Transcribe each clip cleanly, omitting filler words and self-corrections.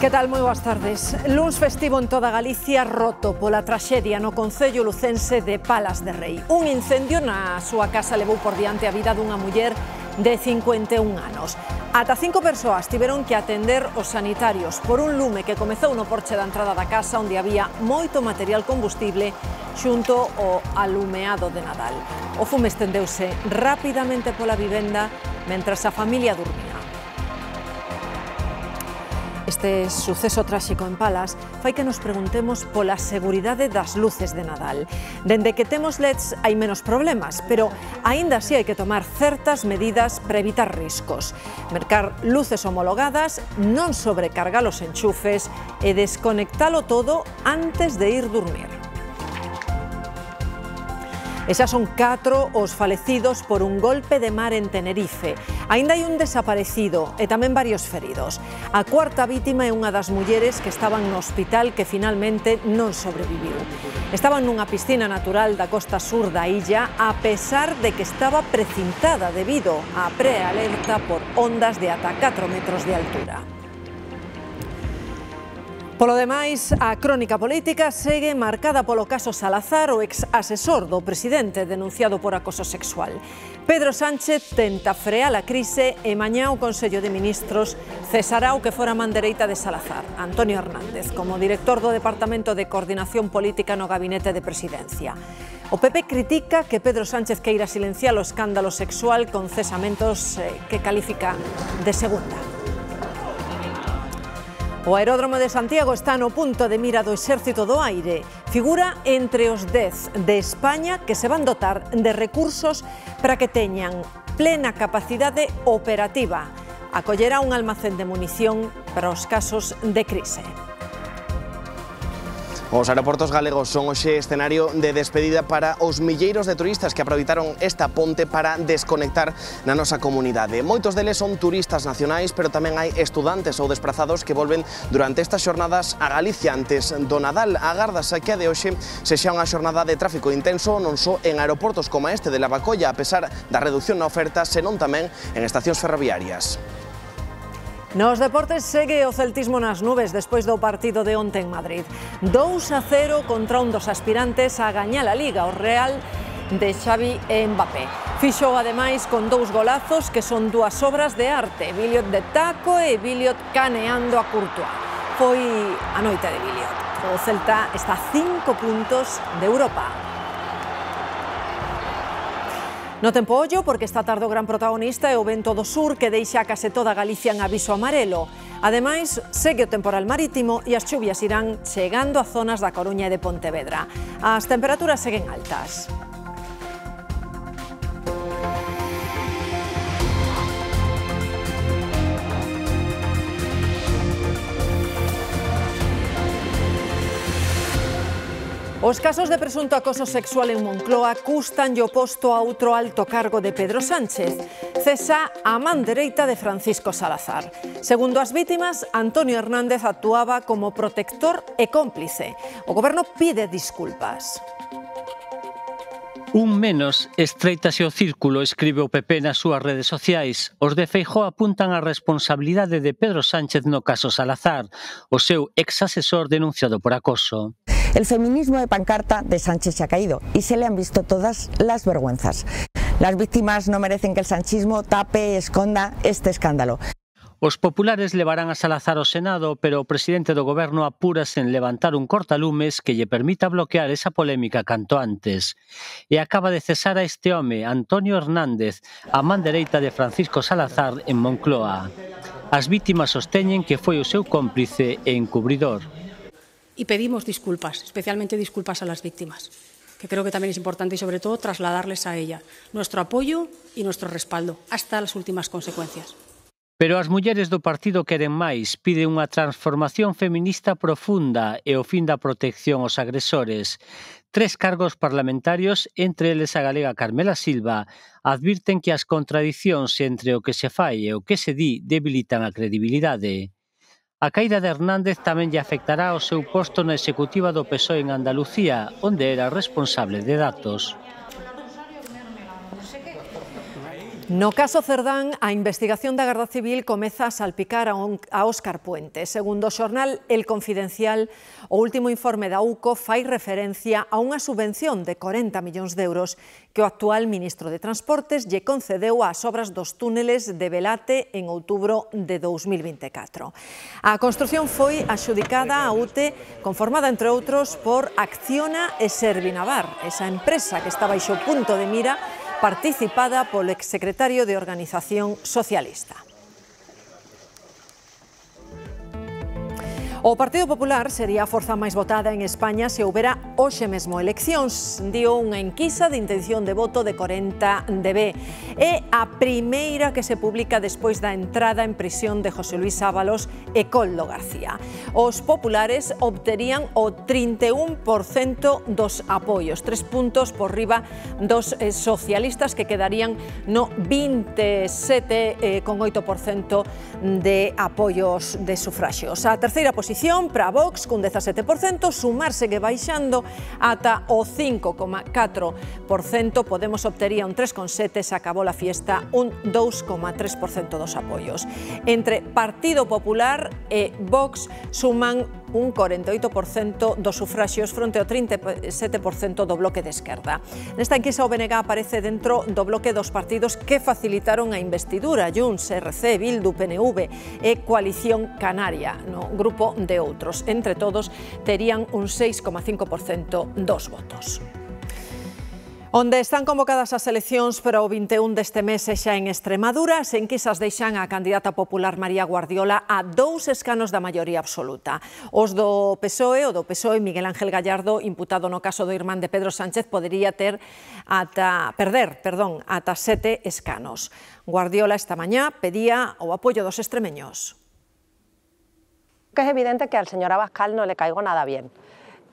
Que tal? Moi boas tardes. Luns festivo en toda Galicia roto pola traxedia no concello lucense de Palas de Rei. Un incendio na súa casa levou por diante a vida dunha muller de 51 anos. Ata 5 persoas tiveron que atender os sanitarios por un lume que comezou no porche da entrada da casa onde había moito material combustible xunto ao alumeado de Nadal. O fume estendeuse rapidamente pola vivenda mentras a familia dormía. Este suceso tráxico en Palas fai que nos preguntemos pola seguridade das luces de Nadal. Dende que temos LEDs hai menos problemas, pero aínda así hai que tomar certas medidas para evitar riscos. Mercar luces homologadas, non sobrecargar os enchufes e desconectalo todo antes de ir dormir. E xa son 4 os falecidos por un golpe de mar en Tenerife. Aínda hai un desaparecido e tamén varios feridos. A cuarta vítima é unha das mulleres que estaban no hospital que finalmente non sobreviviu. Estaban nunha piscina natural da costa sur da illa a pesar de que estaba precintada debido á prealerta por ondas de ata 4 metros de altura. Polo demais, a crónica política segue marcada polo caso Salazar, o ex-asesor do presidente denunciado por acoso sexual. Pedro Sánchez tenta frear a crise e mañá o Consello de Ministros cesará o que fora man dereita de Salazar, Antonio Hernández, como director do Departamento de Coordinación Política no Gabinete de Presidencia. O PP critica que Pedro Sánchez queira silenciar o escándalo sexual con cesamentos que califica de segunda. O aeródromo de Santiago está no punto de mira do Exército do Aire. Figura entre os 10 de España que se van dotar de recursos para que teñan plena capacidade operativa. Acollerá un almacén de munición para os casos de crise. Os aeroportos galegos son hoxe escenario de despedida para os milleiros de turistas que aproveitaron esta ponte para desconectar na nosa comunidade. Moitos deles son turistas nacionais, pero tamén hai estudantes ou desprazados que volven durante estas xornadas a Galicia antes do Nadal. Agárdase que a de hoxe sexa unha xornada de tráfico intenso non só en aeroportos como este de Lavacolla, a pesar da reducción na oferta, senón tamén en estacións ferroviarias. Nos deportes segue o celtismo nas nubes despois do partido de onte en Madrid. 2-0 contra un dos aspirantes a gañar a Liga, o Real de Xavi e Mbappé. Fixo ademais con 2 golazos que son 2 obras de arte, Biliot de taco e Biliot caneando a Courtois. Foi a noite de Biliot. O Celta está a 5 puntos de Europa. No tempo ollo, porque esta tarde o gran protagonista é o vento do sur que deixa case toda Galicia en aviso amarelo. Ademais, segue o temporal marítimo e as chuvias irán chegando a zonas da Coruña e de Pontevedra. As temperaturas seguen altas. Os casos de presunto acoso sexual en Moncloa custanlle o posto a outro alto cargo de Pedro Sánchez. Cesa a man dereita de Francisco Salazar. Segundo as vítimas, Antonio Hernández actuaba como protector e cómplice. O goberno pide disculpas. Un menos estreitase o círculo, escribe o PP nas súas redes sociais. Os de Feijóo apuntan a responsabilidade de Pedro Sánchez no caso Salazar, o seu ex-asesor denunciado por acoso. El feminismo de pancarta de Sánchez se ha caído y se le han visto todas las vergüenzas. Las víctimas no merecen que el sanchismo tape e esconda este escándalo. Os populares levarán a Salazar ao Senado, pero o presidente do goberno apúrase en levantar un cortalumes que lle permita bloquear esa polémica canto antes. E acaba de cesar a este home, Antonio Hernández, a man dereita de Francisco Salazar en Moncloa. As vítimas sosteñen que foi o seu cómplice e encubridor. Y pedimos disculpas, especialmente disculpas a las víctimas, que creo que también es importante y sobre todo trasladarles a ellas nuestro apoyo y nuestro respaldo hasta las últimas consecuencias. Pero as mulleres do partido queren máis, piden unha transformación feminista profunda e o fin da protección aos agresores. 3 cargos parlamentarios, entre eles a galega Carmela Silva, advirten que as contradicións entre o que se fai e o que se di debilitan a credibilidade. A caída de Hernández tamén lle afectará ao seu posto na executiva do PSOE en Andalucía, onde era responsable de datos. No caso Cerdán, a investigación da Garda Civil comeza a salpicar a Óscar Puente. Segundo o xornal El Confidencial, o último informe da UCO fai referencia a unha subvención de 40 millóns de euros que o actual ministro de Transportes lle concedeu ás obras dos túneles de Velate en outubro de 2024. A construción foi axudicada a UTE, conformada, entre outros, por Acciona e Servinavar, esa empresa que está baixo punto de mira, participada polo exsecretario de Organización Socialista. O Partido Popular sería a forza máis votada en España se houbera hoxe mesmo eleccións, dio unha enquisa de intención de voto de 40DB. É a primeira que se publica despois da entrada en prisión de José Luis Ábalos e Koldo García. Os populares obterían o 31% dos apoios, 3 puntos por riba dos socialistas, que quedarían no 27,8% de apoios de sufraxios. A terceira posición para Vox, cun 17%, Sumar segue baixando ata o 5,4%, Podemos obtería un 3,7%, se acabou a fiesta un 2,3% dos apoios. Entre Partido Popular e Vox suman un 48% dos sufraxios fronte ao 37% do bloque de esquerda. Nesta enquisa o BNG aparece dentro do bloque dos partidos que facilitaron a investidura, Junts, RC, Bildu, PNV e Coalición Canaria, no grupo de outros. Entre todos terían un 6,5% dos votos. Onde están convocadas as eleccións para o 21 deste mes e xa en Extremadura, as enquisas deixan a candidata popular María Guardiola a 2 escanos da maioría absoluta. Os do PSOE, Miguel Ángel Gallardo, imputado no caso do irmán de Pedro Sánchez, podería perder ata 7 escanos. Guardiola esta mañá pedía o apoio dos extremeños. Que es evidente que al señor Abascal no le caigo nada bien.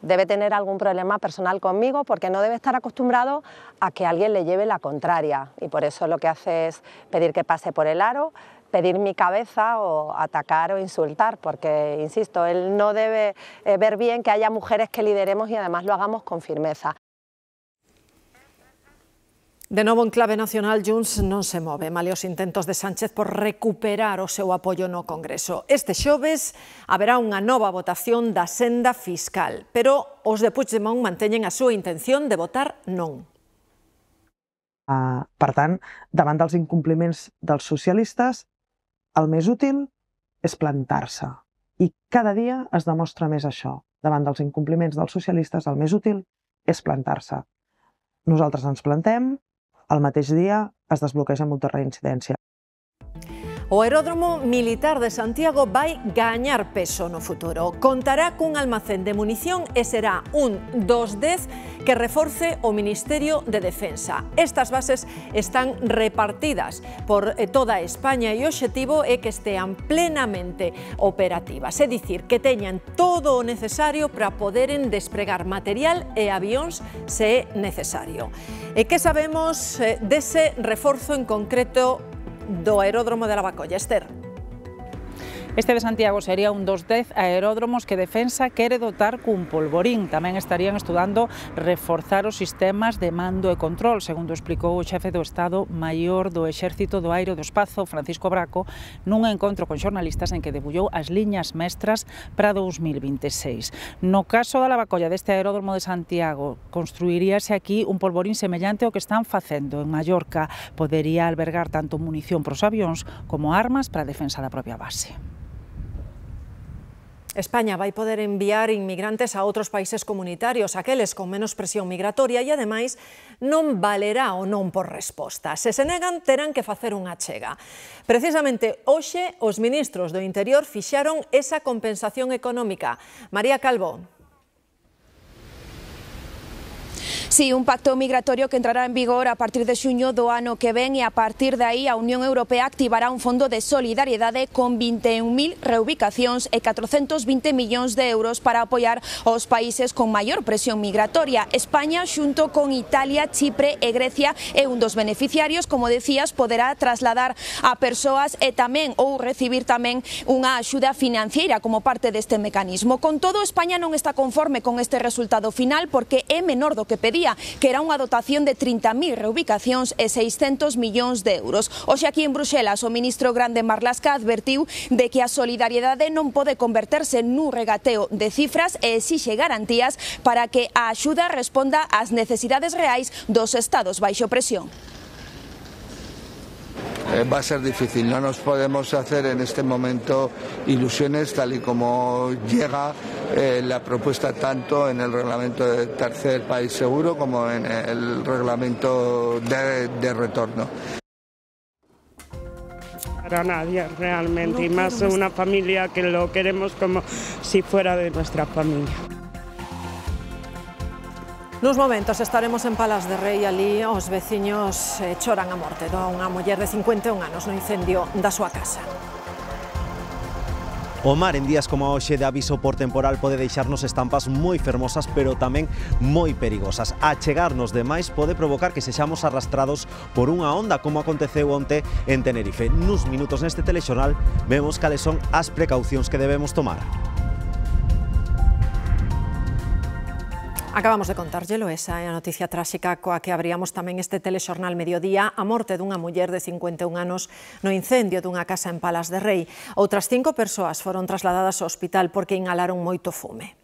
Debe tener algún problema personal conmigo porque no debe estar acostumbrado a que alguien le lleve la contraria, y por eso lo que hace es pedir que pase por el aro, pedir mi cabeza o atacar o insultar, porque, insisto, él no debe ver bien que haya mujeres que lideremos y además lo hagamos con firmeza. De novo en clave nacional, Junts non se move, malia os intentos de Sánchez por recuperar o seu apoio no Congreso. Este xoves haberá unha nova votación da senda fiscal, pero os de Puigdemont manteñen a súa intención de votar non. Per tant, davant dels incompliments dels socialistes, el més útil és plantar-se. I cada dia es demostra més això. Davant dels incompliments dels socialistes, el més útil és plantar-se. Nosaltres ens plantem, el mateix dia es desbloqueja molta reincidència. O aeródromo militar de Santiago vai gañar peso no futuro. Contará cun almacén de munición e será un 210 que reforce o Ministerio de Defensa. Estas bases están repartidas por toda España e o obxectivo é que estean plenamente operativas, é dicir, que teñan todo o necesario para poderen despregar material e avións se é necesario. E que sabemos dese reforzo en concreto do aeródromo de Lavacolla, Esther? Este de Santiago sería un dos 10 aeródromos que Defensa quere dotar cun polvorín. Tamén estarían estudando reforzar os sistemas de mando e control, segundo explicou o xefe do Estado Maior do Exército do Aire e do Espazo, Francisco Braco, nun encontro con xornalistas en que debullou as liñas mestras para 2026. No caso da Lavacolla deste aeródromo de Santiago, construiríase aquí un polvorín semellante ao que están facendo en Mallorca. Podería albergar tanto munición para os avións como armas para a defensa da propia base. España vai poder enviar inmigrantes a outros países comunitarios, aqueles con menos presión migratoria, e ademais non valerá o non por resposta. Se se negan, terán que facer unha achega. Precisamente hoxe os ministros do Interior fixaron esa compensación económica. María Calvo. Sí, un pacto migratorio que entrará en vigor a partir de xuño do ano que ven, e a partir de aí a Unión Europea activará un fondo de solidariedade con 21.000 reubicacións e 420 millóns de euros para apoiar os países con maior presión migratoria. España, xunto con Italia, Chipre e Grecia, é un dos beneficiarios, como decías, poderá trasladar a persoas e tamén ou recibir tamén unha axuda financiera como parte deste mecanismo. Con todo, España non está conforme con este resultado final porque é menor do que pedía dicía que era unha dotación de 30.000 reubicacións e 600 millóns de euros. Hoxe aquí en Bruxelas o ministro Grande Marlaska advertiu de que a solidariedade non pode converterse nun regateo de cifras e exixe garantías para que a axuda responda ás necesidades reais dos estados baixo presión. Va a ser difícil, no nos podemos hacer en este momento ilusiones tal y como llega la propuesta tanto en el reglamento de tercer país seguro como en el reglamento de retorno. Para nadie realmente, y más una familia que lo queremos como si fuera de nuestra familia. Nos momentos estaremos en Palas de Rei, ali os veciños choran a morte dunha muller de 51 anos no incendio da súa casa. O mar en días como hoxe de aviso por temporal pode deixarnos estampas moi fermosas pero tamén moi perigosas. Achegarnos demais pode provocar que sexamos arrastrados por unha onda como aconteceu onte en Tenerife. Nuns minutos neste telexornal vemos cales son as precaucións que debemos tomar. Acabamos de contárllelo, esa é a noticia tráxica coa que abríamos tamén este telexornal mediodía, a morte dunha muller de 51 anos no incendio dunha casa en Palas de Rei. Outras 5 persoas foron trasladadas ao hospital porque inhalaron moito fume.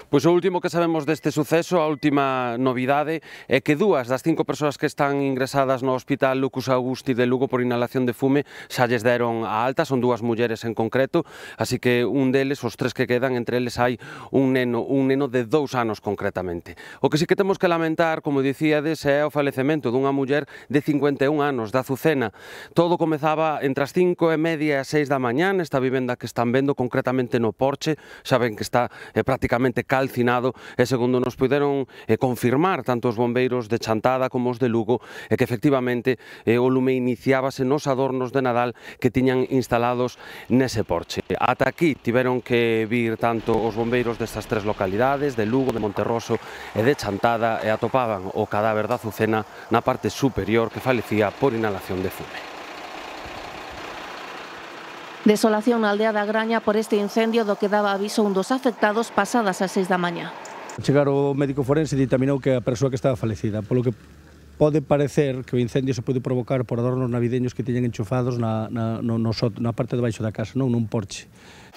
Pois o último que sabemos deste suceso, a última novidade, é que 2 das 5 persoas que están ingresadas no Hospital Lucus Augusti de Lugo por inhalación de fume xa lles deron a alta, son 2 mulleres en concreto, así que un deles, os 3 que quedan, entre eles hai un neno de 2 anos concretamente. O que sí que temos que lamentar, como dicíades, é o falecemento dunha muller de 51 anos, da Azucena. Todo comezaba entre as 5:30 e as 6 da mañá nesta vivenda que están vendo, concretamente no porche, xa ven que está prácticamente calcinado e segundo nos puderon confirmar tanto os bombeiros de Chantada como os de Lugo que efectivamente o lume iniciábase nos adornos de Nadal que tiñan instalados nese porche. Ata aquí tiveron que vir tanto os bombeiros destas 3 localidades, de Lugo, de Monterroso e de Chantada, e atopaban o cadáver da Azucena na parte superior que falecía por inhalación de fume. Desolación na aldea da Graña por este incendio do que daba aviso un dos afectados pasadas as 6 da mañá. Chegar o médico forense ditaminou que a persoa que estaba falecida, polo que pode parecer que o incendio se pode provocar por adornos navideños que tiñan enchufados na parte de baixo da casa, non nun porche.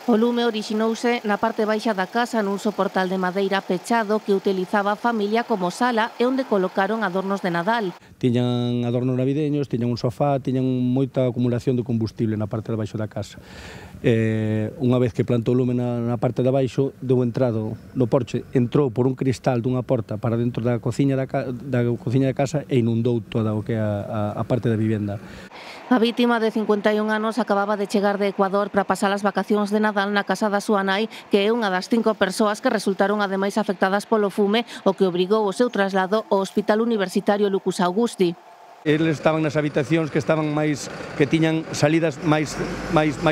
O lume orixinouse na parte baixa da casa nun soportal de madeira pechado que utilizaba a familia como sala e onde colocaron adornos de Nadal. Tiñan adornos navideños, tiñan un sofá, tiñan moita acumulación de combustible na parte de baixo da casa. Unha vez que plantou o lume na parte de baixo, deu entrado no porche, entrou por un cristal dunha porta para dentro da cociña da casa e inundou toda o que é a parte da vivenda. A vítima de 51 anos acababa de chegar de Ecuador para pasar as vacacións de Nadal na casa da súa nai, que é unha das 5 persoas que resultaron ademais afectadas polo fume, o que obrigou o seu traslado ao Hospital Universitario Lucus Augusti. Eles estaban nas habitacións que estaban que tiñan salidas máis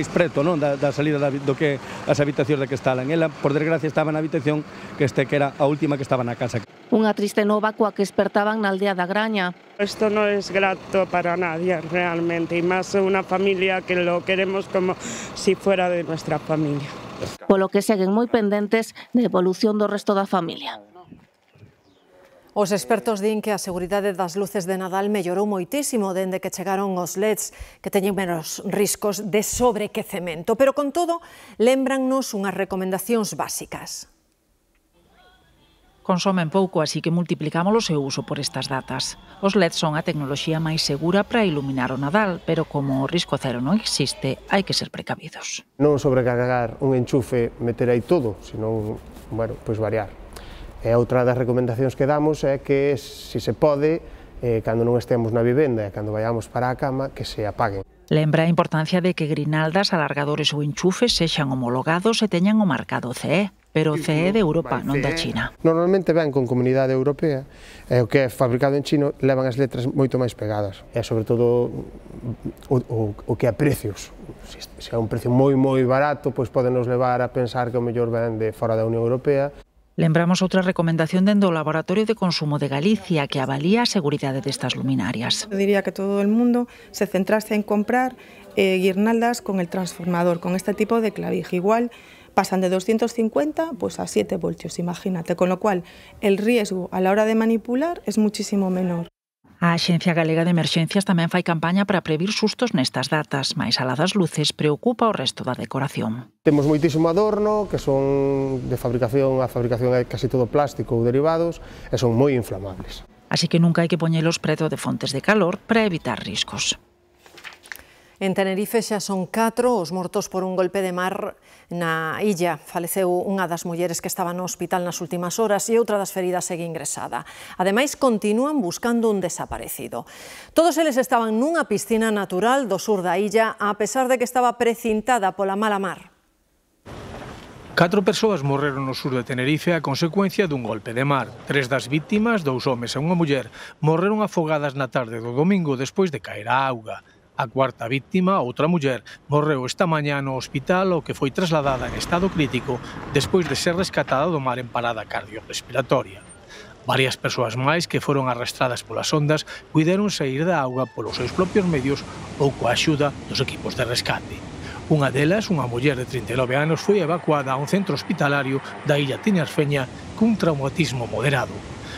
preto, non, da salida do que as habitacións da que estaban. Ela, por desgracia, estaba na habitación que era a última que estaba na casa. Unha triste nova coa que espertaban na aldea da Graña. Esto no es grato para nadie realmente, y más una familia que lo queremos como si fuera de nuestra familia. Polo que seguen moi pendentes de evolución do resto da familia. Os expertos din que a seguridade das luces de Nadal mellorou moitísimo dende que chegaron os LEDs que teñen menos riscos de sobrequecemento, pero con todo lémbrannos unhas recomendacións básicas. Consomen pouco, así que multiplicamos o seu uso por estas datas. Os LEDs son a tecnoloxía máis segura para iluminar o Nadal, pero como o risco cero non existe, hai que ser precavidos. Non sobrecargar un enchufe, meter aí todo, senón, bueno, pois variar. E outra das recomendacións que damos é que, se se pode, cando non estemos na vivenda e cando vayamos para a cama, que se apaguen. Lembra a importancia de que grinaldas, alargadores ou enchufes sexan homologados e teñan o marcado CE, pero o CE de Europa, non da China. Normalmente ven con Comunidade Europea e o que é fabricado en China levan as letras moito máis pegadas. E sobre todo o que é precios. Se é un precio moi barato, pois podenos levar a pensar que o mellor ven de fora da Unión Europea. Lembramos outra recomendación dende o Laboratorio de Consumo de Galicia que avalía a seguridade destas luminarias. Eu diría que todo el mundo se centrase en comprar guirnaldas con el transformador, con este tipo de clavija. Igual pasan de 250 pues a 7 voltios, imagínate, con lo cual el riesgo a la hora de manipular es muchísimo menor. A Axencia Galega de Emerxencias tamén fai campaña para previr sustos nestas datas, mais alá das luces preocupa o resto da decoración. Temos moitísimo adorno, que son de fabricación, a fabricación é casi todo plástico ou derivados, e son moi inflamables. Así que nunca hai que poñelos preto de fontes de calor para evitar riscos. En Tenerife xa son 4 os mortos por un golpe de mar na illa. Faleceu unha das mulleres que estaba no hospital nas últimas horas e outra das feridas segue ingresada. Ademais, continúan buscando un desaparecido. Todos eles estaban nunha piscina natural do sur da illa, a pesar de que estaba precintada pola mala mar. 4 persoas morreron no sur de Tenerife a consecuencia dun golpe de mar. 3 das vítimas, 2 homes e unha muller, morreron afogadas na tarde do domingo despois de caer á auga. A cuarta víctima, outra muller, morreu esta mañá no hospital ao que foi trasladada en estado crítico despois de ser rescatada do mar en parada cardiorrespiratoria. Varias persoas máis que foron arrastradas polas ondas puideron saír da auga polos seus propios medios ou coa axuda dos equipos de rescate. Unha delas, unha muller de 39 anos, foi evacuada a un centro hospitalario da illa Tinerfeña cun traumatismo moderado.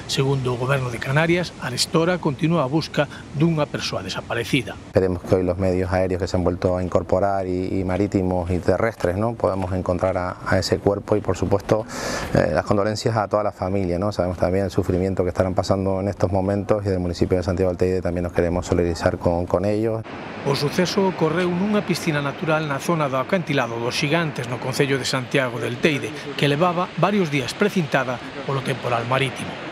Segundo o Goberno de Canarias, arestora continúa a busca dunha persoa desaparecida. Esperemos que hoy los medios aéreos que se han vuelto a incorporar y marítimos y terrestres, ¿no?, podamos encontrar a ese cuerpo y por supuesto las condolencias a toda la familia, ¿no? Sabemos también el sufrimiento que estarán pasando en estos momentos y del municipio de Santiago del Teide también nos queremos solidarizar con ellos. O suceso ocorreu nunha piscina natural na zona do acantilado dos Xigantes no concello de Santiago del Teide, que levaba varios días precintada polo temporal marítimo.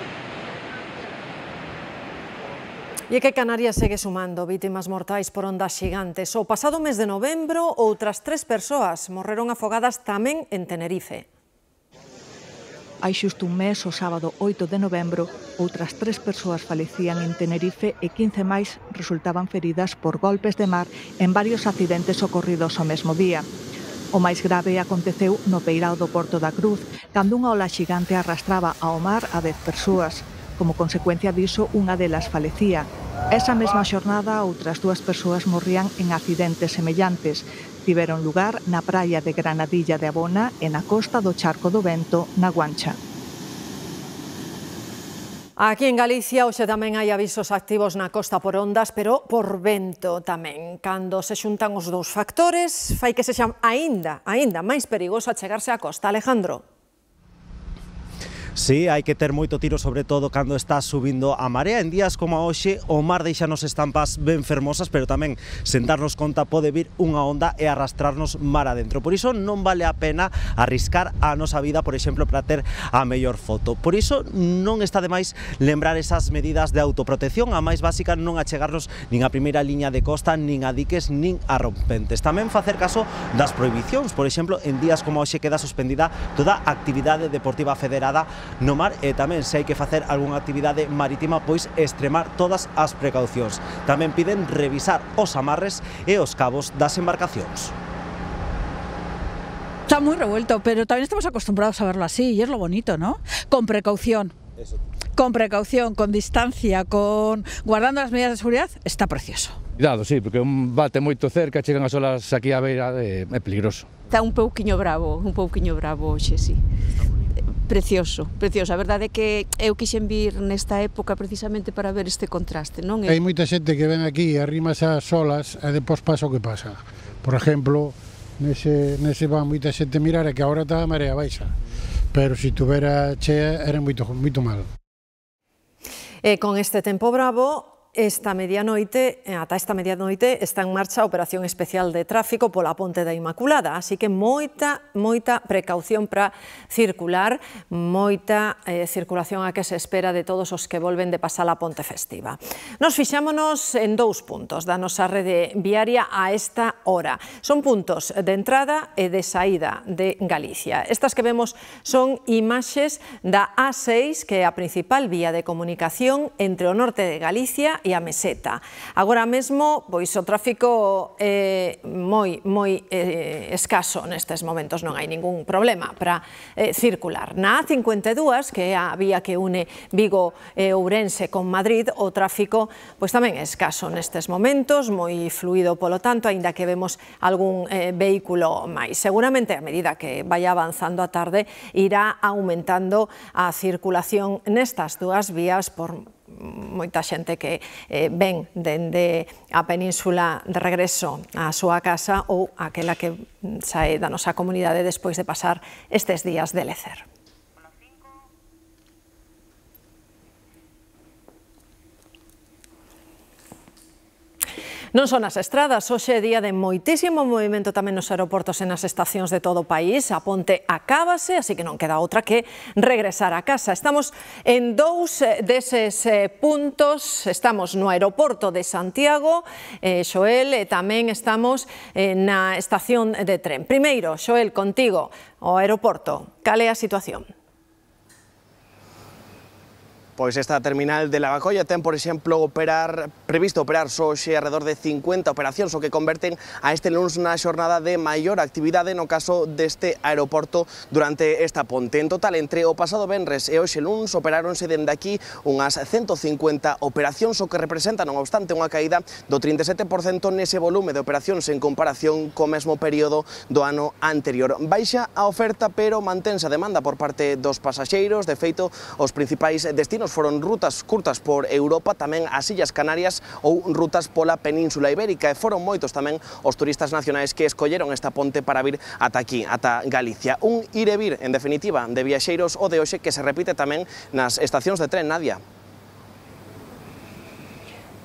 E que Canarias segue sumando vítimas mortais por ondas xigantes. O pasado mes de novembro, outras 3 persoas morreron afogadas tamén en Tenerife. Hai xusto un mes, o sábado 8 de novembro, outras 3 persoas falecían en Tenerife e 15 máis resultaban feridas por golpes de mar en varios accidentes ocorridos o mesmo día. O máis grave aconteceu no peirao do Porto da Cruz, cando unha ola xigante arrastraba ao mar a 10 persoas. Como consecuencia diso, unha delas falecía. Esa mesma xornada, outras 2 persoas morrían en accidentes semellantes. Tiveron lugar na praia de Granadilla de Abona e na costa do Charco do Vento, na Guancha. Aquí en Galicia hoxe tamén hai avisos activos na costa por ondas, pero por vento tamén. Cando se xuntan os dous factores, fai que sexa aínda máis perigoso achegarse á costa. Alejandro. Sí, hai que ter moito tiro, sobre todo cando está subindo a marea. En días como hoxe, o mar deixanos estampas ben fermosas, pero tamén, sen darnos conta, pode vir unha onda e arrastrarnos mar adentro. Por iso non vale a pena arriscar a nosa vida, por exemplo, para ter a mellor foto. Por iso non está de máis lembrar esas medidas de autoprotección, a máis básica non achegarnos nin a primeira liña de costa, nin a diques, nin a rompentes. Tamén facer caso das prohibicións, por exemplo, en días como hoxe queda suspendida toda a actividade deportiva federada no mar e tamén se hai que facer algunha actividade marítima, pois extremar todas as precaucións. Tamén piden revisar os amarres e os cabos das embarcacións. Está muy revuelto, pero también estamos acostumbrados a verlo así y es lo bonito, ¿no? Con precaución. Con precaución, con distancia, guardando las medidas de seguridad, está precioso. Cuidado, sí, porque un bate moito cerca, chegan as olas aquí á beira, é peligroso. Está un pouquiño bravo hoxe, sí. Precioso, precioso. A verdade é que eu quixen vir nesta época precisamente para ver este contraste, non? Hai moita xente que ven aquí e arrímase as olas e depois pasa o que pasa. Por exemplo, nese van moita xente mirar e que agora está a marea baixa, pero se tuvera chea era moito mal. E con este tempo bravo, ata esta medianoite está en marcha a operación especial de tráfico pola Ponte da Inmaculada, así que moita precaución para circular, moita circulación a que se espera de todos os que volven de pasar a Ponte Festiva. Nos fixámonos en 2 puntos da nosa rede viaria a esta hora. Son puntos de entrada e de saída de Galicia. Estas que vemos son imaxes da A6, que é a principal vía de comunicación entre o norte de Galicia e a Meseta. Agora mesmo, pois o tráfico é moi escaso nestes momentos, non hai ningún problema para circular. Na A52, que é a vía que une Vigo e Ourense con Madrid, o tráfico pois tamén é escaso nestes momentos, moi fluido polo tanto, aínda que vemos algún vehículo máis. Seguramente a medida que vaya avanzando a tarde irá aumentando a circulación nestas dúas vías por moita xente que ven dende a península de regreso á súa casa ou aquela que sae da nosa comunidade despois de pasar estes días de lecer. Non son as estradas, hoxe é día de moitísimo movimento tamén nos aeroportos e nas estacións de todo o país. A ponte acábase, así que non queda outra que regresar a casa. Estamos en dous deses puntos, estamos no aeroporto de Santiago, Xoel, e tamén estamos na estación de tren. Primeiro, Xoel, contigo, o aeroporto, cal é a situación? Pois esta terminal de Lavacolla ten, por exemplo, previsto operar só hoxe alrededor de 50 operacións, o que converten a este luns na xornada de maior actividade no caso deste aeroporto durante esta ponte. En total, entre o pasado venres e hoxe luns, operáronse dende aquí unhas 150 operacións, o que representa, non obstante, unha caída do 37% nese volume de operacións en comparación co mesmo período do ano anterior. Baixa a oferta, pero mantense a demanda por parte dos pasaxeiros. De feito, os principais destinos foron rutas curtas por Europa, tamén as Illas Canarias ou rutas pola Península Ibérica, e foron moitos tamén os turistas nacionais que escolleron esta ponte para vir ata aquí, ata Galicia. Un ir e vir, en definitiva, de viaxeiros o de hoxe que se repite tamén nas estacións de tren, Nadia.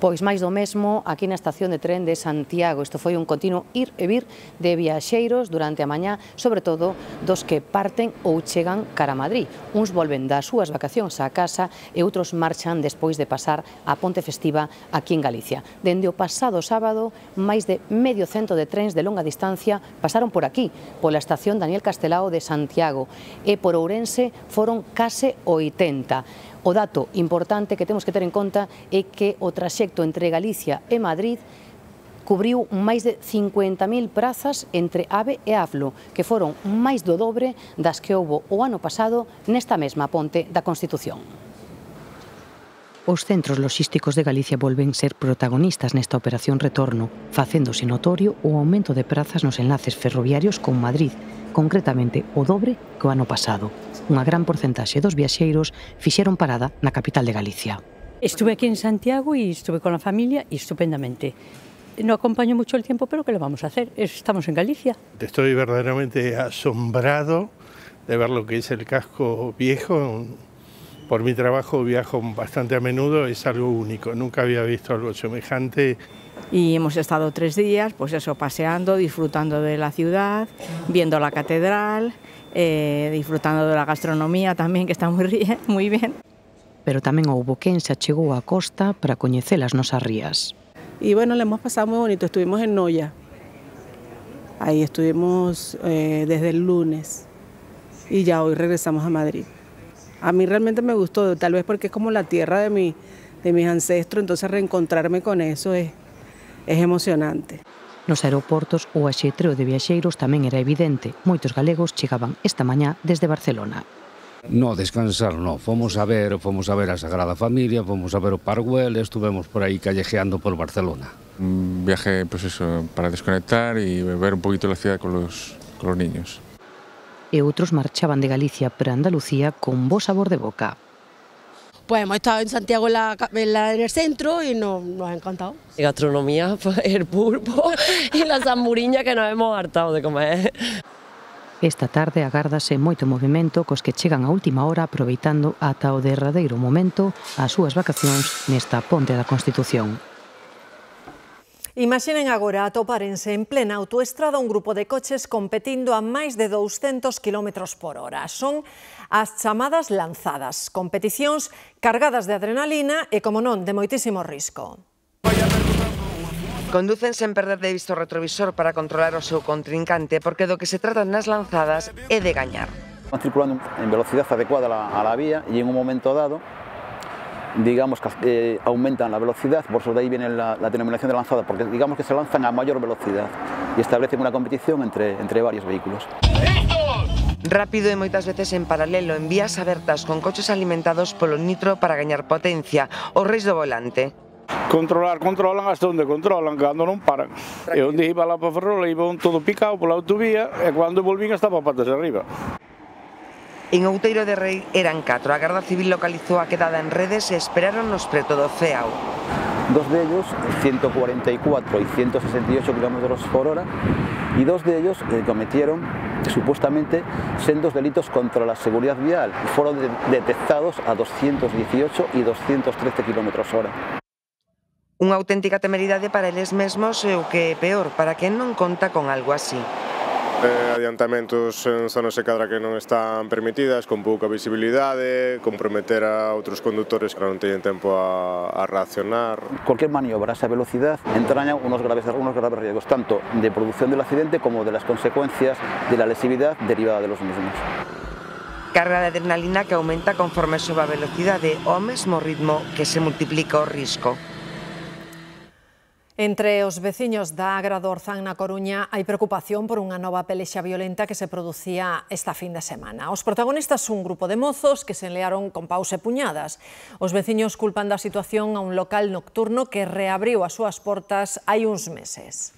Pois máis do mesmo aquí na estación de tren de Santiago. Isto foi un continuo ir e vir de viaxeiros durante a mañá, sobre todo dos que parten ou chegan cara a Madrid. Uns volven das súas vacacións á casa e outros marchan despois de pasar a ponte festiva aquí en Galicia. Dende o pasado sábado, máis de medio cento de trens de longa distancia pasaron por aquí, pola estación Daniel Castelao de Santiago, e por Ourense foron case 80. O dato importante que temos que ter en conta é que o traxecto entre Galicia e Madrid cubriu máis de 50.000 prazas entre AVE e AFLO, que foron máis do dobre das que houbo o ano pasado nesta mesma ponte da Constitución. Os centros logísticos de Galicia volven ser protagonistas nesta operación retorno, facéndose notorio o aumento de prazas nos enlaces ferroviarios con Madrid, concretamente o dobre que o ano pasado. Unha gran porcentaxe dos viaxeiros fixeron parada na capital de Galicia. Estuve aquí en Santiago y estuve con la familia y estupendamente. No acompaño mucho el tiempo, pero ¿qué le vamos a hacer? Estamos en Galicia. Estoy verdaderamente asombrado de ver lo que es el casco viejo. Por mi trabajo viajo bastante a menudo, es algo único, nunca había visto algo semejante. Y hemos estado 3 días, pues eso, paseando, disfrutando de la ciudad, viendo la catedral, disfrutando de la gastronomía tamén, que está moi bien. Pero tamén houbo quen se achegou á costa para coñecer as nosas rías. Y bueno, le hemos pasado muy bonito, estuvimos en Noia, ahí estuvimos desde el lunes y ya hoy regresamos a Madrid. A mí realmente me gustó, tal vez porque es como la tierra de mis ancestros, entonces reencontrarme con eso es emocionante. Nos aeroportos o axetreo de viaxeiros tamén era evidente. Moitos galegos chegaban esta mañá desde Barcelona. No, descansar no. Fomos a ver a Sagrada Familia, fomos a ver o Parguel, estuvemos por aí callejeando por Barcelona. Un viaje, pues eso, para desconectar y ver un poquito la ciudad con los niños. E outros marchaban de Galicia para Andalucía con bo sabor de boca. Pues hemos estado en Santiago en el centro y nos ha encantado. Gastronomía, el pulpo y la zamburiña que nos hemos hartado de comer. Esta tarde agárdase moito movimento cos que chegan a última hora aproveitando ata o derradeiro momento as súas vacacións nesta ponte da Constitución. Imaginen agora atopárense en plena autoestrada un grupo de coches competindo a máis de 200 km por hora. Son as chamadas lanzadas, competicións cargadas de adrenalina e, como non, de moitísimo risco. Conducen sen perder de vista o retrovisor para controlar o seu contrincante, porque do que se trata nas lanzadas é de gañar. Van circulando en velocidad adecuada a la vía y en un momento dado digamos que aumentan la velocidad, por eso de ahí viene la denominación de lanzada, porque digamos que se lanzan a mayor velocidad y establecen una competición entre varios vehículos. Rápido e moitas veces en paralelo, en vías abertas con coches alimentados polo nitro para gañar potencia, os reis do volante. Controlan hasta onde controlan, cando non paran. E onde iba lá para Ferrol, iba todo picado pola autovía, e cando volvín estaba patas arriba. En Outeiro de Rei eran 4. A Garda Civil localizou a quedada en redes e esperáronnos preto do CEAU. Dos de ellos, 144 y 168 kilómetros por hora, y dos de ellos cometieron supuestamente sendos delitos contra la seguridad vial y fueron detectados a 218 y 213 kilómetros hora. Unha auténtica temeridade para eles mesmos e o que é peor, para quen non conta con algo así. Adiantamentos en zonas de cadra que non están permitidas, con pouca visibilidade, comprometer a outros conductores que non teñen tempo a reaccionar. Cualquier maniobra a esa velocidad entraña unos graves riesgos, tanto de producción del accidente como de las consecuencias de la lesividad derivada de los mismos. Carga de adrenalina que aumenta conforme sobe a velocidade, ao mesmo ritmo que se multiplica o risco. Entre os veciños da Agra do Orzán na Coruña hai preocupación por unha nova pelexa violenta que se producía esta fin de semana. Os protagonistas son un grupo de mozos que se enlearon con paus e puñadas. Os veciños culpan da situación a un local nocturno que reabriu as súas portas hai uns meses.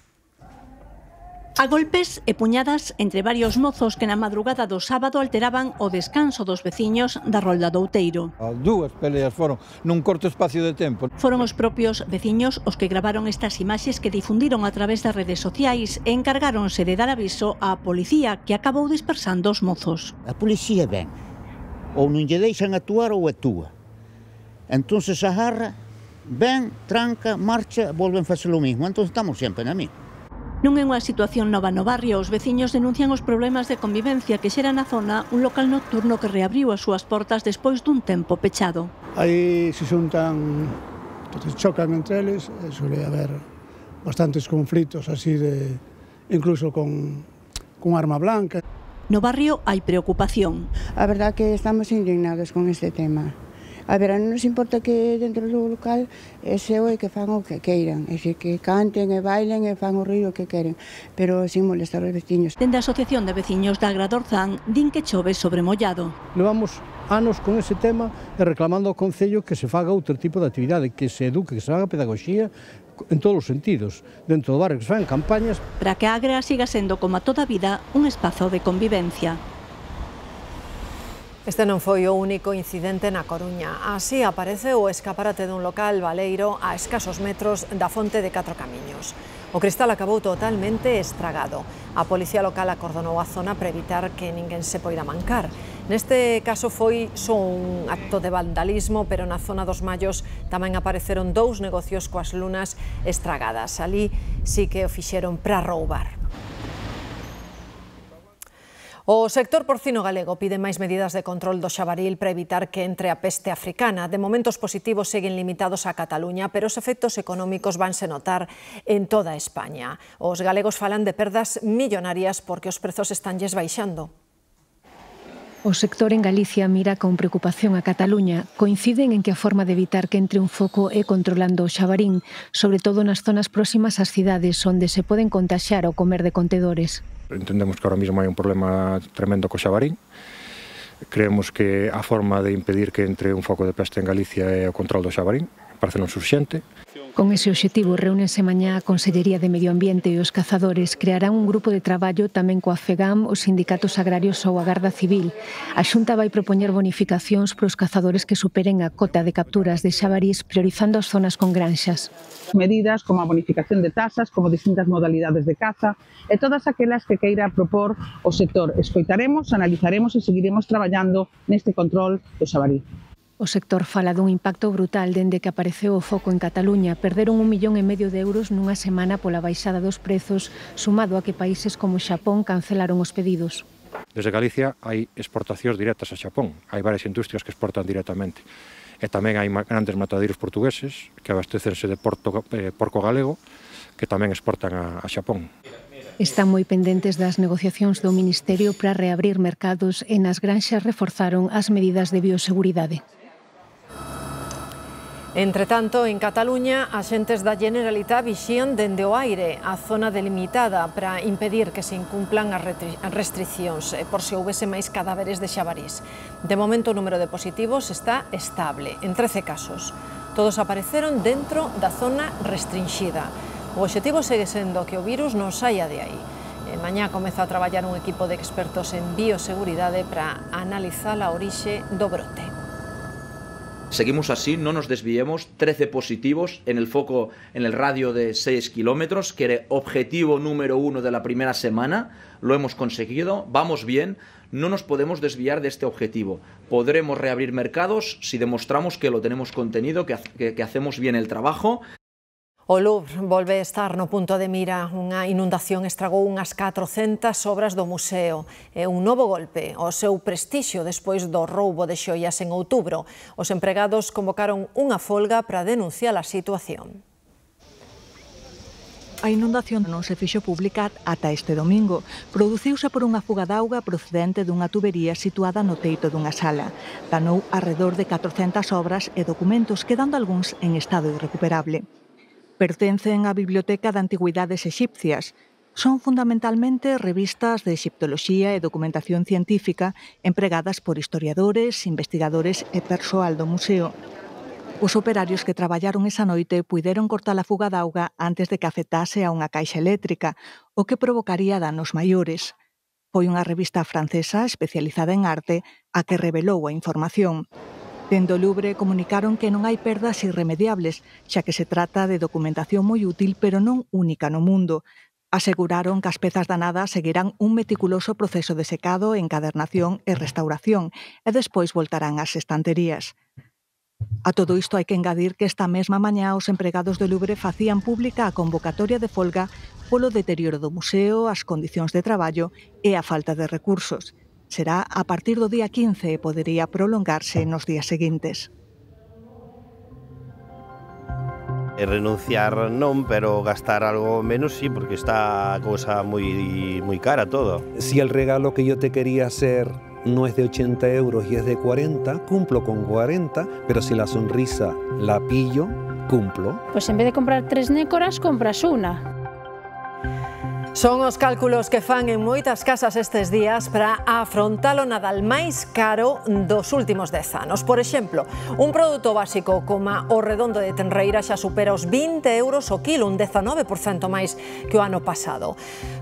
A golpes e puñadas entre varios mozos que na madrugada do sábado alteraban o descanso dos veciños da Rolda do Outeiro. As dúas peleas foron nun corto espacio de tempo. Foron os propios veciños os que gravaron estas imaxes que difundiron a través das redes sociais e encargáronse de dar aviso á policía que acabou dispersando os mozos. A policía ven, ou non lle deixan actuar ou actúa. Entón se agarra, ven, tranca, marcha, volven facer o mismo. Entón estamos sempre na misma. Non é unha situación nova no barrio. Os veciños denuncian os problemas de convivencia que xera na zona un local nocturno que reabriu as súas portas despois dun tempo pechado. Aí se xuntan, chocan entre eles, suele haber bastantes conflitos así de incluso con arma blanca. No barrio hai preocupación. A verdad que estamos indignados con este tema. A ver, non nos importa que dentro do local seu e que fan o que queiran, é dicir, que canten e bailen e fan o ruido que queren, pero sin molestar os veciños. Dende a Asociación de Veciños da Agra do Orzán din que chove sobre mollado. Levamos anos con ese tema e reclamando ao Concello que se faga outro tipo de actividade, que se eduque, que se faga pedagogía en todos os sentidos, dentro do barrio, que se fagan campañas. Para que a Agra siga sendo, como a toda a vida, un espazo de convivencia. Este non foi o único incidente na Coruña. Así aparece o escaparate dun local baleiro a escasos metros da fonte de Catro Camiños. O cristal acabou totalmente estragado. A policía local acordonou a zona para evitar que ninguén se poida mancar. Neste caso foi só un acto de vandalismo, pero na zona dos Mallos tamén apareceron 2 negocios coas lunas estragadas. Alí sí que o fixeron para roubar. O sector porcino galego pide máis medidas de control do xabaril para evitar que entre a peste africana. De momento os positivos seguen limitados a Cataluña, pero os efectos económicos vanse notar en toda España. Os galegos falan de perdas millonarias porque os prezos estanlles baixando. O sector en Galicia mira con preocupación a Cataluña. Coinciden en que a forma de evitar que entre un foco é controlando o xabarín, sobre todo nas zonas próximas ás cidades onde se poden contaxiar ao comer de contedores. Entendemos que ahora mismo hai un problema tremendo co xabarín. Creemos que a forma de impedir que entre un foco de peste en Galicia é o control do xabarín. Parece-nos urxente. Con ese obxectivo, reúnense mañá a Consellería de Medio Ambiente e os cazadores. Crearán un grupo de traballo tamén coa FEGAM, os sindicatos agrarios ou a Garda Civil. A Xunta vai propoñer bonificacións para os cazadores que superen a cota de capturas de xabarís, priorizando as zonas con granxas. Medidas como a bonificación de tasas, como distintas modalidades de caza e todas aquelas que queira propor o sector. Escoitaremos, analizaremos e seguiremos traballando neste control do xabarí. O sector fala dun impacto brutal dende que apareceu o foco en Cataluña. Perderon 1,5 millón de euros nunha semana pola baixada dos prezos, sumado a que países como Xapón cancelaron os pedidos. Desde Galicia hai exportacións directas a Xapón. Hai varias industrias que exportan directamente. E tamén hai grandes matadeiros portugueses que abastecense de porco galego que tamén exportan a Xapón. Están moi pendentes das negociacións do Ministerio para reabrir mercados e nas granxas reforzaron as medidas de bioseguridade. Entre tanto, en Cataluña, axentes da Generalitat vixían dende o aire a zona delimitada para impedir que se incumplan as restriccións por se houvese máis cadáveres de xabarís. De momento, o número de positivos está estable, en 13 casos. Todos apareceron dentro da zona restringida. O obxectivo segue sendo que o virus non saia de aí. Mañá comeza a traballar un equipo de expertos en bioseguridade para analizar a orixe do brote. Seguimos así, no nos desviemos, 13 positivos en el foco, en el radio de 6 kilómetros, que era objetivo número 1 de la primera semana, lo hemos conseguido, vamos bien, no nos podemos desviar de este objetivo. Podremos reabrir mercados si demostramos que lo tenemos contenido, que hacemos bien el trabajo. O Louvre volve a estar no punto de mira. Unha inundación estragou unhas 400 obras do museo. É un novo golpe ao seu prestixio despois do roubo de xoias en outubro. Os empregados convocaron unha folga para denunciar a situación. A inundación non se fixo pública ata este domingo. Produciuse por unha fuga de auga procedente dunha tubería situada no teito dunha sala. Danou arredor de 400 obras e documentos, quedando algúns en estado irrecuperable. Pertencen á Biblioteca de Antigüidades Exipcias. Son fundamentalmente revistas de exiptoloxía e documentación científica empregadas por historiadores, investigadores e persoal do museo. Os operarios que traballaron esa noite puideron cortar a fuga de auga antes de que afectase a unha caixa eléctrica, o que provocaría danos maiores. Foi unha revista francesa especializada en arte a que revelou a información. Dende o Louvre comunicaron que non hai perdas irremediables, xa que se trata de documentación moi útil, pero non única no mundo. Aseguraron que as pezas danadas seguirán un meticuloso proceso de secado, encadernación e restauración, e despois voltarán ás estanterías. A todo isto hai que engadir que esta mesma mañá os empregados do Louvre facían pública a convocatoria de folga polo deterioro do museo, as condicións de traballo e a falta de recursos. Será a partir do día 15 e podería prolongarse nos días seguintes. Renunciar non, pero gastar algo menos sí, porque está a cousa moi cara todo. Si el regalo que yo te quería hacer no es de 80 euros y es de 40, cumplo con 40, pero si la sonrisa la pillo, cumplo. Pues en vez de comprar 3 nécoras, compras una. Son os cálculos que fan en moitas casas estes días para afrontar o Nadal máis caro dos últimos 10 anos. Por exemplo, un produto básico como o redondo de Tenreira xa supera os 20 euros o kilo, un 19% máis que o ano pasado.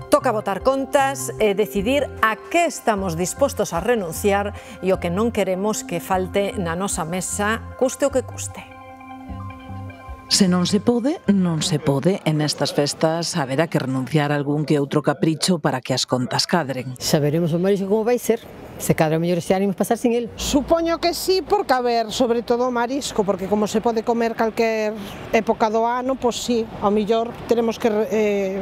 Toca botar contas e decidir a que estamos dispostos a renunciar e o que non queremos que falte na nosa mesa, custe o que custe. Se non se pode, non se pode. En estas festas haberá que renunciar a algún que outro capricho para que as contas cadren. Xa veremos o marisco como vai ser. Se cadra mellor este ánimo pasar sin el. Supoño que sí, porque a ver, sobre todo o marisco, porque como se pode comer calquer época do ano, pois sí, ao mellor teremos que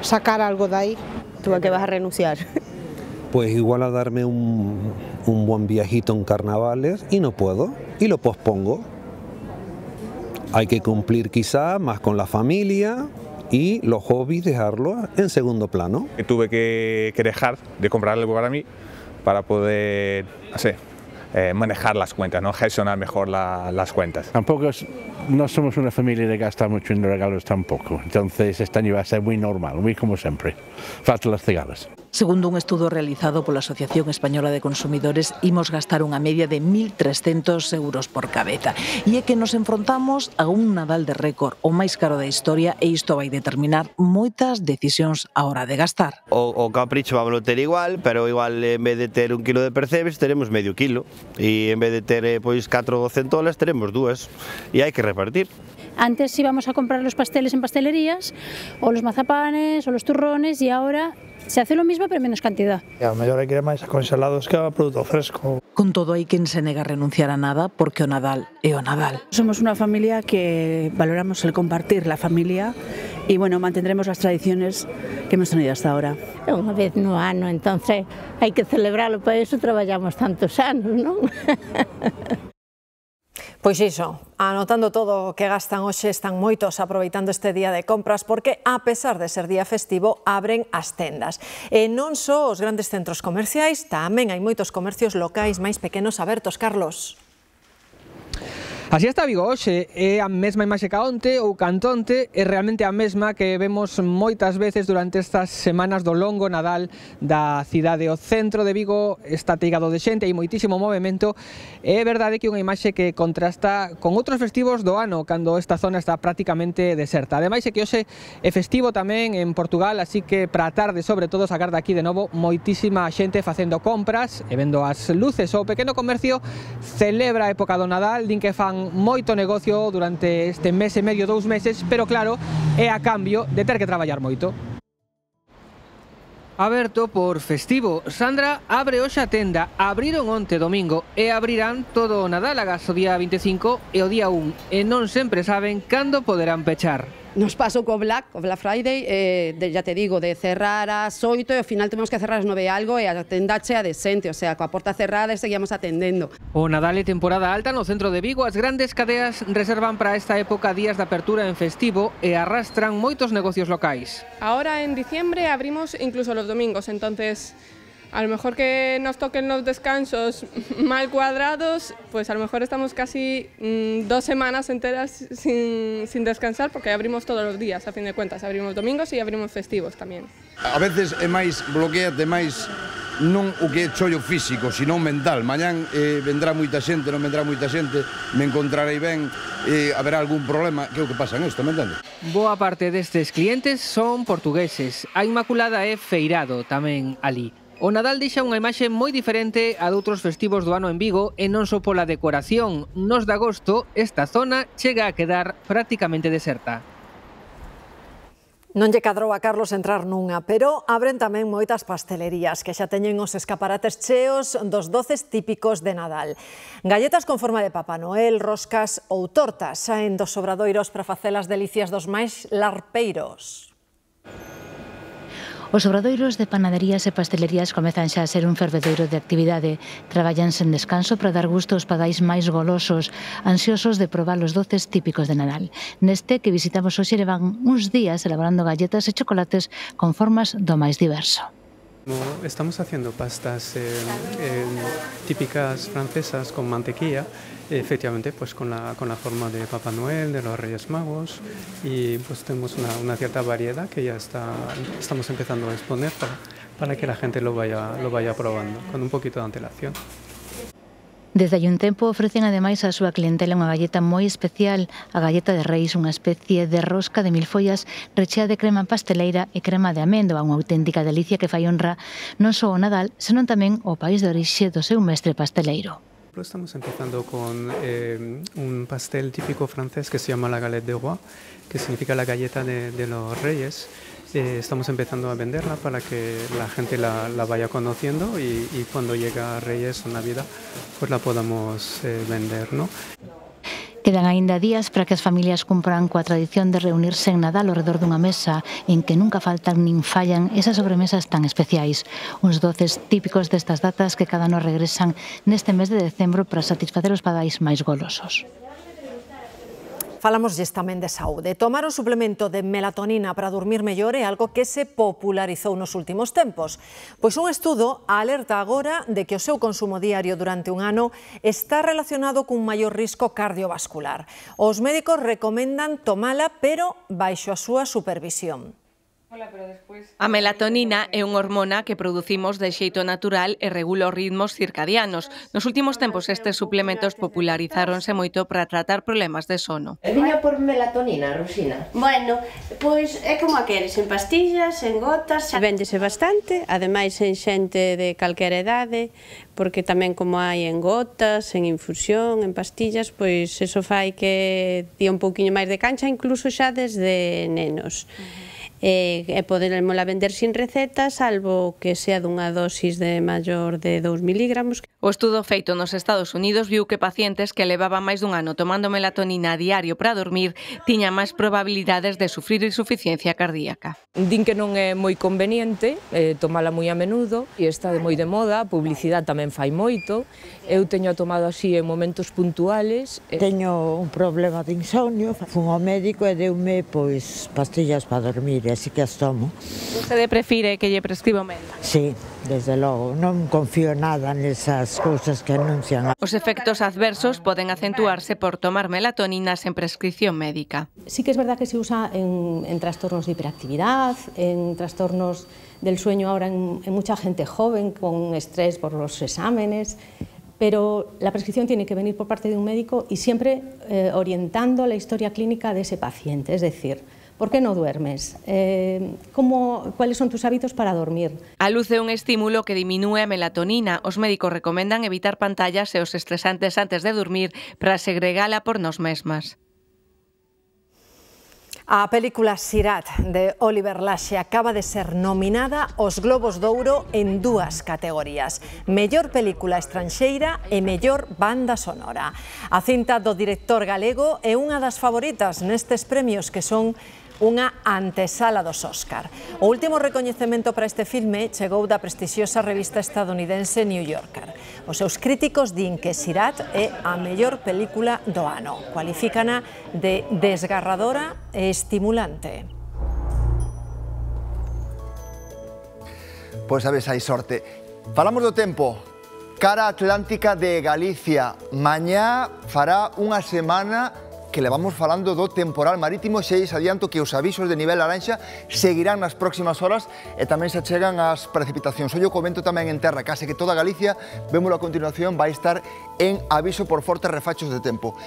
sacar algo de aí. Tú a que vas a renunciar? Pues igual a darme un buen viajito en carnavales y no puedo, y lo pospongo. Hay que cumplir quizá más con la familia y los hobbies dejarlos en segundo plano. Tuve que dejar de comprar algo para mí para poder, manejar las cuentas, ¿no? Gestionar mejor las cuentas. Tampoco no somos una familia de gastar mucho en regalos tampoco, entonces este año va a ser muy normal, muy como siempre. Faltan las cigarras. Segundo un estudo realizado pola Asociación Española de Consumidores, imos gastar unha media de 1.300 euros por cabeza. E é que nos enfrontamos a un Nadal de récord, o máis caro da historia, e isto vai determinar moitas decisións á hora de gastar. O capricho vamos a ter igual, pero igual en vez de ter 1 kilo de percebes, teremos medio kilo. E en vez de ter 4 centolas, teremos 2. E hai que repartir. Antes íbamos a comprar los pasteles en pastelerías, o los mazapanes, o los turrones, y ahora se hace lo mismo pero en menos cantidad. A mellor hai que ir máis a congelados que a produto fresco. Con todo, hai quen se nega a renunciar a nada porque o Nadal é o Nadal. Somos una familia que valoramos el compartir la familia y bueno, mantendremos las tradiciones que hemos tenido hasta ahora. Unha vez no ano, entonces hai que celebrarlo, por eso traballamos tantos anos, non? Pois iso, anotando todo o que gastan hoxe, están moitos aproveitando este día de compras porque, a pesar de ser día festivo, abren as tendas. E non só os grandes centros comerciais, tamén hai moitos comercios locais máis pequenos abertos, Carlos. Así está Vigo hoxe, é a mesma imaxe ca onte ou cantonte, é realmente a mesma que vemos moitas veces durante estas semanas do longo Nadal da cidade. O centro de Vigo está ateigado de xente, hai moitísimo movimento, e é verdade que é unha imaxe que contrasta con outros festivos do ano, cando esta zona está prácticamente deserta. Ademais é que hoxe é festivo tamén en Portugal, así que para a tarde, sobre todo, sacar daqui de novo moitísima xente facendo compras e vendo as luces. O pequeno comercio celebra a época do Nadal, din que fan moito negocio durante este mes e medio, 2 meses, pero claro, é a cambio de ter que traballar moito. Aberto por festivo, Sandra abre hoxe a tenda. Abriron onte domingo e abrirán todo o Nadal agás o día 25 e o día 1 e non sempre saben cando poderán pechar. Nos pasou co Black Friday, ya te digo, de cerrar ás 8 e ao final temos que cerrar ás 9 e algo e a tenda chea de xente, o sea, coa porta cerrada e seguíamos atendendo. O Nadal é temporada alta no centro de Vigo, as grandes cadeas reservan para esta época días de apertura en festivo e arrastran moitos negocios locais. Ahora en diciembre abrimos incluso los domingos, entonces a lo mejor que nos toquen los descansos mal cuadrados, pues a lo mejor estamos casi 2 semanas enteras sin descansar, porque abrimos todos los días, a fin de cuentas, abrimos domingos e abrimos festivos tamén. A veces é máis bloqueate, máis non o que é chollo físico, sino mental. Mañán vendrá moita xente, non vendrá moita xente, me encontrarei ben, haberá algún problema, que é o que pasa en isto, me entendes? Boa parte destes clientes son portugueses. A Inmaculada é feirado tamén ali. O Nadal deixa unha imaxe moi diferente a doutros festivos do ano en Vigo e non só pola decoración. Nos de agosto, esta zona chega a quedar prácticamente deserta. Non lle cadrou a Carlos entrar nunha, pero abren tamén moitas pastelerías que xa teñen os escaparates cheos dos doces típicos de Nadal. Galletas con forma de Papá Noel, roscas ou tortas saen dos obradoiros para facer as delicias dos máis larpeiros. Os obradoiros de panaderías e pastelerías comezan xa a ser un fervedoiro de actividade. Traballan sen descanso para dar gusto aos pagais máis golosos, ansiosos de probar os doces típicos de Nadal. Neste que visitamos hoxe levan uns días elaborando galletas e chocolates con formas do máis diverso. Estamos haciendo pastas típicas francesas con mantequilla, efectivamente pues con la forma de Papá Noel, de los Reyes Magos, y pues tenemos una cierta variedad que ya estamos empezando a exponer para que la gente lo vaya probando con un poquito de antelación. Desde hai un tempo ofrecen ademais á súa clientela unha galleta moi especial, a galleta de Reis, unha especie de rosca de 1000 follas rechea de crema pasteleira e crema de améndoa, unha auténtica delicia que fai honra non só ao Nadal, senón tamén ao país de orixe do seu mestre pasteleiro. Estamos empezando con un pastel típico francés que se llama la galette de roi, que significa la galleta de los reyes. Estamos empezando a venderla para que la gente la vaya conociendo y cuando llega Reyes o Navidad pues la podamos vender, ¿no? Quedan aínda días para que as familias cumpran coa tradición de reunirse en Nadal ao redor dunha mesa en que nunca faltan nin fallan esas sobremesas tan especiais. Uns doces típicos destas datas que cada ano regresan neste mes de decembro para satisfacer os pagais máis golosos. Falámoslles tamén de saúde. Tomar o suplemento de melatonina para dormir mellor é algo que se popularizou nos últimos tempos. Pois un estudo alerta agora de que o seu consumo diario durante un ano está relacionado cun maior risco cardiovascular. Os médicos recomendan tomala, pero baixo a súa supervisión. A melatonina é unha hormona que producimos de xeito natural e regula os ritmos circadianos. Nos últimos tempos estes suplementos popularizáronse moito para tratar problemas de sono. Viña por melatonina, Rosina? Bueno, pois é como a queres, en pastillas, en gotas... Véndese bastante, ademais en xente de calquera idade, porque tamén como hai en gotas, en infusión, en pastillas, pois eso fai que día un pouquiño máis de cancha, incluso xa desde nenos. E podermola vender sin receta, salvo que sea dunha dosis de maior de 2 miligramos. O estudo feito nos Estados Unidos viu que pacientes que levaban máis dun ano tomando melatonina a diario para dormir tiñan máis probabilidades de sufrir insuficiencia cardíaca. Din que non é moi conveniente tomala moi a menudo e está moi de moda, a publicidade tamén fai moito. Eu teño tomado así en momentos puntuales. Teño un problema de insomnio, fun ao médico e deume pois pastillas para dormir, e así que as tomo. Vostede prefire que lle prescriba o médico? Sí, desde logo, non confío nada nesas estas cousas que anuncian. Os efectos adversos poden acentuarse por tomar melatonina sen prescripción médica. Sí que es verdad que se usa en trastornos de hiperactividad, en trastornos del sueño ahora en mucha gente joven con estrés por los exámenes, pero la prescripción tiene que venir por parte de un médico y siempre orientando la historia clínica de ese paciente, es decir, ¿por qué no duermes? ¿Cuáles son tus hábitos para dormir? A luz é un estímulo que diminúe a melatonina. Os médicos recomendan evitar pantallas e os estresantes antes de dormir para segregala por nós mesmas. A película Sirat de Oliver Laxe acaba de ser nominada aos Globos de Ouro en 2 categorías: mellor película estranxeira e mellor banda sonora. A cinta do director galego é unha das favoritas nestes premios que son unha antesala dos Óscar. O último recoñecemento para este filme chegou da prestixiosa revista estadounidense New Yorker. Os seus críticos din que Sirat é a mellor película do ano. Cualifícana de desgarradora e estimulante. Pois sabes, hai sorte. Falamos do tempo. Cara Atlántica de Galicia. Mañá fará unha semana que levamos falando do temporal marítimo. Xa adianto que os avisos de nivel laranxa seguirán nas próximas horas e tamén se chegan as precipitacións. Hoxe o comento tamén en terra, case que toda Galicia, vémolo a continuación, vai estar en aviso por fortes refachos de tempo.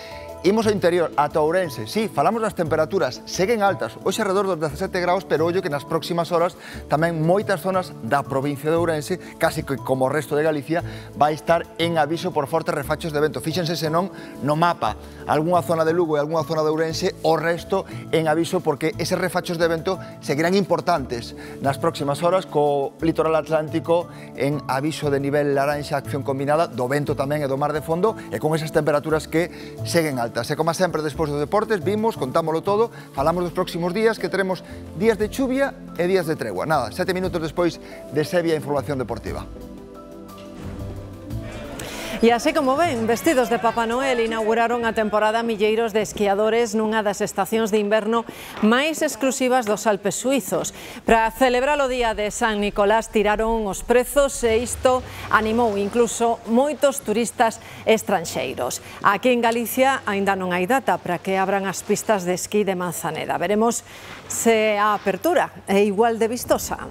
Imos ao interior, ata Ourense. Sí, falamos das temperaturas, seguen altas, hoxe alrededor dos 17 graus, pero ollo que nas próximas horas tamén moitas zonas da provincia de Ourense, casi que como o resto de Galicia, vai estar en aviso por fortes refachos de vento. Fíxense senón no mapa, algunha zona de Lugo e algunha zona de Ourense, o resto en aviso porque eses refachos de vento seguirán importantes nas próximas horas, co litoral atlántico en aviso de nivel laranxa, acción combinada, do vento tamén e do mar de fondo, e con esas temperaturas que seguen altas. E como sempre, despois dos deportes, vimos, contámoslo todo, falamos dos próximos días, que teremos días de chuvia e días de tregua. Nada, 7 minutos despois de Sevilla Información Deportiva. E así como ven, vestidos de Papá Noel inauguraron a temporada milleiros de esquiadores nunha das estacións de inverno máis exclusivas dos Alpes suizos. Para celebrar o día de San Nicolás tiraron os prezos e isto animou incluso moitos turistas estranxeiros. Aquí en Galicia aínda non hai data para que abran as pistas de esquí de Manzaneda. Veremos se a apertura é igual de vistosa.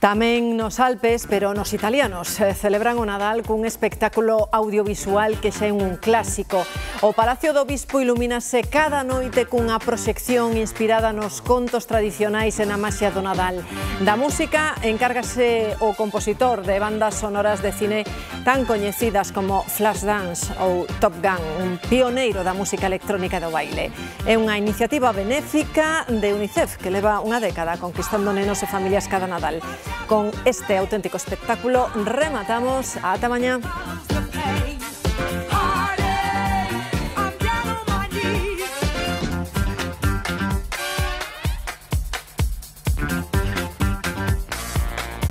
Tamén nos Alpes, pero nos italianos, celebran o Nadal cun espectáculo audiovisual que xa é un clásico. O Palacio do Bispo ilumínase cada noite cunha proxección inspirada nos contos tradicionais e na maxia do Nadal. Da música encárgase o compositor de bandas sonoras de cine tan coñecidas como Flashdance ou Top Gun, un pioneiro da música electrónica do baile. É unha iniciativa benéfica de UNICEF que leva unha década conquistando nenos e familias cada Nadal. Con este auténtico espectáculo rematamos. Ata mañá.